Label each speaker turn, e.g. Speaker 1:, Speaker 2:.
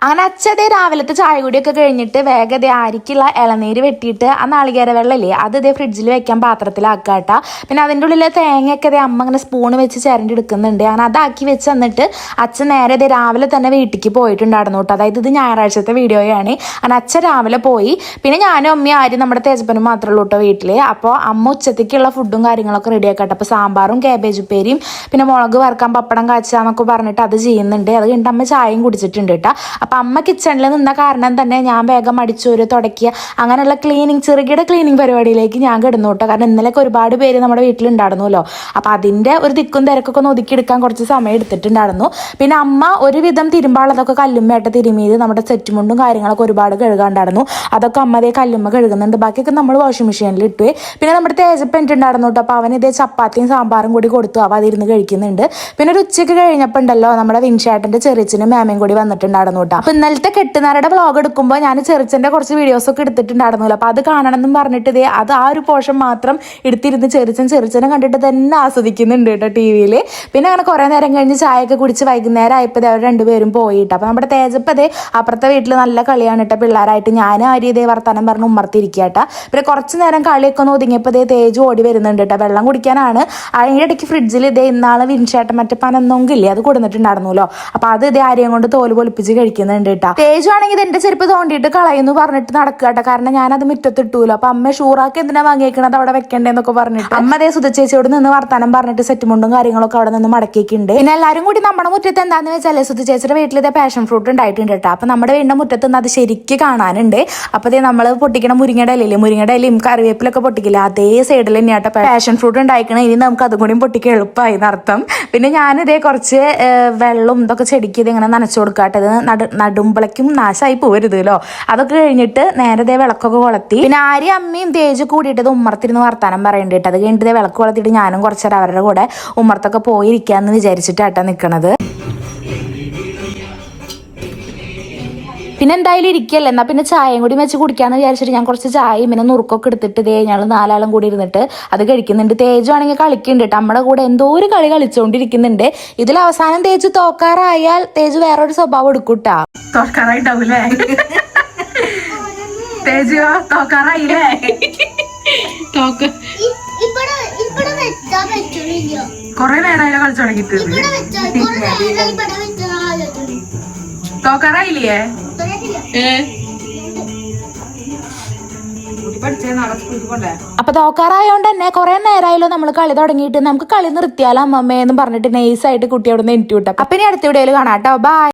Speaker 1: അങ്ങനെ അച്ഛതേ രാവിലത്തെ ചായ കൂടിയൊക്കെ കഴിഞ്ഞിട്ട് വേഗത ആരിക്കുള്ള ഇളനീര് വെട്ടിയിട്ട് ആ നാളികേര വെള്ളമില്ലേ അത് ഇതേ ഫ്രിഡ്ജിൽ വെക്കാൻ പാത്രത്തിലാക്കാട്ടാ. പിന്നെ അതിൻ്റെ ഉള്ളിൽ തേങ്ങയൊക്കെ ഇതേ അമ്മ അങ്ങനെ സ്പൂണ് വെച്ച് ചിരണ്ടി എടുക്കുന്നുണ്ട്. അങ്ങനെ അതാക്കി വെച്ച് തന്നിട്ട് അച്ഛൻ നേരെ ഇതേ രാവിലെ തന്നെ വീട്ടിലേക്ക് പോയിട്ടുണ്ടായിരുന്നു കേട്ടോ. അതായത് ഇത് ഞായറാഴ്ചത്തെ വീഡിയോയാണ്. അങ്ങനെ അച്ഛൻ രാവിലെ പോയി. പിന്നെ ഞാനും അമ്മയും ആരും നമ്മുടെ തേജപ്പനും മാത്രമേ ഉള്ളൂ കേട്ടോ വീട്ടിൽ. അപ്പോൾ അമ്മ ഉച്ചത്തേക്കുള്ള ഫുഡും കാര്യങ്ങളൊക്കെ റെഡി ആക്കട്ടെ. അപ്പോൾ സാമ്പാറും കാബേജ് ഉപ്പേരിയും പിന്നെ മുളക് വറുക്കാൻ പപ്പടം കാച്ചാന്നൊക്കെ പറഞ്ഞിട്ട് അത് ചെയ്യുന്നുണ്ട്. അത് കഴിഞ്ഞിട്ട് അമ്മ ചായയും കുടിച്ചിട്ടുണ്ട് കേട്ടോ. അപ്പം അമ്മ കിച്ചണിൽ നിന്ന കാരണം തന്നെ ഞാൻ വേഗം അടിച്ചോര് തുടക്കുക അങ്ങനെയുള്ള ചെറുകിട ക്ലീനിങ് പരിപാടിയിലേക്ക് ഞാൻ കിടന്നു കേട്ടോ. കാരണം ഇന്നലെയൊക്കെ ഒരുപാട് പേര് നമ്മുടെ വീട്ടിലുണ്ടായിരുന്നല്ലോ. അപ്പം അതിൻ്റെ ഒരു തിക്കും തിരക്കൊക്കെ ഒന്ന് ഒതുക്കിയെടുക്കാൻ കുറച്ച് സമയം എടുത്തിട്ടുണ്ടായിരുന്നു. പിന്നെ അമ്മ ഒരുവിധം തിരുമ്പാളതൊക്കെ കല്ലുമ്മയായിട്ട് തിരുമിയത് നമ്മുടെ സെറ്റുമുണ്ടും കാര്യങ്ങളൊക്കെ ഒരുപാട് കഴുകാണ്ടായിരുന്നു. അതൊക്കെ അമ്മ അതേ കല്ലുമ്മ കഴുകുന്നുണ്ട്. ബാക്കിയൊക്കെ നമ്മൾ വാഷിംഗ് മെഷീനിൽ ഇട്ടു. പിന്നെ നമ്മുടെ തേജപ്പൻ ഉണ്ടായിരുന്നു കേട്ടോ. അപ്പോൾ അവൻ ഇതേ ചപ്പാത്തിയും സാമ്പാറും കൂടി കൊടുത്തു. അവ അതിരുന്ന് കഴിക്കുന്നുണ്ട്. പിന്നെ ഒരു ഉച്ചയ്ക്ക് കഴിഞ്ഞപ്പോൾ ഉണ്ടല്ലോ നമ്മുടെ വിൻഷാട്ടൻ്റെ ചെറിയച്ഛനും മേമയും കൂടി വന്നിട്ടുണ്ടായിരുന്നു കേട്ടോ. അപ്പോൾ ഇന്നലത്തെ കെട്ടുനാരുടെ വ്ളോഗ് എടുക്കുമ്പോൾ ഞാൻ ചെറിച്ചൻ്റെ കുറച്ച് വീഡിയോസൊക്കെ എടുത്തിട്ടുണ്ടായിരുന്നല്ലോ. അപ്പോൾ അത് കാണണം എന്നും പറഞ്ഞിട്ട് ഇതേ അത് ആ ഒരു പോർഷൻ മാത്രം എടുത്തിരുന്ന് ചെറിച്ചനെ കണ്ടിട്ട് തന്നെ ആസ്വദിക്കുന്നുണ്ട് കേട്ടോ ടി വിയിൽ. പിന്നെ അങ്ങനെ കുറേ നേരം കഴിഞ്ഞ് ചായയൊക്കെ കുടിച്ച് വൈകുന്നേരം ആയപ്പോൾ അവർ രണ്ടുപേരും പോയിട്ട്. അപ്പോൾ നമ്മുടെ തേജപ്പ് അതേ അപ്പുറത്തെ വീട്ടിൽ നല്ല കളിയാണ് കേട്ടോ പിള്ളേരായിട്ട്. ഞാനും ആരും ഇതേ വർത്താനം പറഞ്ഞ് ഉമ്മർത്തിരിക്കുക കേട്ടോ. പിന്നെ കുറച്ച് നേരം കളിയൊക്കെ ഒന്ന് ഒതുങ്ങിയപ്പോൾ ഇതേ തേജ് ഓടി വരുന്നുണ്ട് കേട്ടോ. വെള്ളം കുടിക്കാനാണ്. അതിൻ്റെ ഇടയ്ക്ക് ഫ്രിഡ്ജിൽ ഇതേ ഇന്നാളെ വിൻഷേട്ടൻ മറ്റേ പനന്നൊങ്കില്ലേ അത് കൊടുത്തിട്ടുണ്ടായിരുന്നല്ലോ. അപ്പോൾ അത് ഇതേ ആരെയും കൊണ്ട് തോല് പൊലിപ്പിച്ച് കഴിക്കുന്നുണ്ട് കേട്ടോ. തേജു ആണെങ്കിൽ എന്റെ ചെരുപ്പ് തോണ്ടിയിട്ട് കളയുന്നു പറഞ്ഞിട്ട് നടക്കുക കേട്ടോ. കാരണം ഞാനത് മുറ്റത്തിട്ടൂല്ലോ. അപ്പൊ അമ്മ ഷൂറാക്ക് എന്തിനാ വാങ്ങിയേക്കണത് അവിടെ വെക്കണ്ടേന്നൊക്കെ പറഞ്ഞിട്ട് അമ്മ അതേ സുധച്ചേച്ചിയോട് നിന്ന് വർത്താനം പറഞ്ഞിട്ട് സെറ്റുമുണ്ടും കാര്യങ്ങളൊക്കെ അവിടെ നിന്ന് മടക്കിയിട്ടുണ്ട്. പിന്നെ എല്ലാവരും കൂടി നമ്മുടെ മുറ്റത്ത് എന്താണെന്ന് വെച്ചാൽ സുധച്ചേച്ചിയുടെ വീട്ടിൽ ഇതേ പാഷൻ ഫ്രൂട്ട് ഉണ്ടായിട്ടുണ്ട് കേട്ടോ. അപ്പൊ നമ്മുടെ വീടിന്റെ മുറ്റത്ത് നിന്ന് അത് ശരിക്ക് കാണാനുണ്ട്. അപ്പൊ അതേ നമ്മൾ പൊട്ടിക്കണ മുരിങ്ങയുടെ ഇലയില്ലേ, മുരിങ്ങയുടെ ഇലയും കറിവേപ്പിലൊക്കെ പൊട്ടിക്കില്ല അതേ സൈഡിൽ തന്നെയാട്ടോ പാഷൻ ഫ്രൂട്ട് ഉണ്ടായിക്കണം. ഇനി നമുക്ക് അതും കൂടി പൊട്ടിക്കാൻ എളുപ്പമായി എന്നർത്ഥം. പിന്നെ ഞാനിതേ കുറച്ച് വെള്ളം ഇതൊക്കെ ചെടിക്ക് ഇത് ഇങ്ങനെ നനച്ചു കൊടുക്കാട്ടെ. ഇത് നടുമ്പളയ്ക്കും നാശമായി പോരുതല്ലോ. അതൊക്കെ കഴിഞ്ഞിട്ട് നേരത്തെ വിളക്കൊക്കെ കൊളത്തി. പിന്നെ ആര്യ അമ്മയും തേജ് കൂടിയിട്ട് ഉമ്മർത്തിരുന്ന് വർത്താനം പറയേണ്ടിട്ട്. അത് കഴിഞ്ഞിട്ട് വിളക്ക് കൊളത്തിയിട്ട് ഞാനും കുറച്ചേരം അവരുടെ കൂടെ ഉമ്മർത്തൊക്കെ പോയിരിക്കാന്ന് വിചാരിച്ചിട്ടാട്ടാ നിൽക്കണത്. പിന്നെ എന്തായാലും ഇരിക്കല്ലേ, എന്നാൽ പിന്നെ ചായയും കൂടി വെച്ച് കുടിക്കാന്ന് വിചാരിച്ചിട്ട് ഞാൻ കുറച്ച് ചായയും പിന്നെ നുറുക്കൊക്കെ എടുത്തിട്ട് ഇതേ ഞങ്ങൾ 4 ആളും കൂടി ഇരുന്നിട്ട് അത് കഴിക്കുന്നുണ്ട്. തേജു ആണെങ്കിൽ കളിക്കുന്നുണ്ട്. നമ്മുടെ കൂടെ എന്തോ ഒരു കളി കളിച്ചുകൊണ്ടിരിക്കുന്നുണ്ട്. ഇതിൽ അവസാനം തേജു തോക്കാറായാൽ തേജു വേറൊരു സ്വഭാവം എടുക്കൂട്ടാ. തോക്കാറായിട്ടാവൂലേ തേജു? തോക്കാറായില്ലേ? കൊറേ നേരമായാലും കളിച്ചു തുടങ്ങിട്ട് തോക്കാറായില്ലേ? അപ്പൊ തോക്കാറായോണ്ട് തന്നെ കുറെ നേരമായാലോ നമ്മൾ കളി തുടങ്ങിയിട്ട്. നമുക്ക് കളി നിർത്തിയാലോ അമ്മമ്മയെന്നും പറഞ്ഞിട്ട് നൈസായിട്ട് കുട്ടി അവിടെ നിന്ന് എനിക്ക് വിട്ടു. അപ്പൊ ഇനി അടുത്ത വീഡിയോയിൽ കാണാം കേട്ടോ. ബൈ.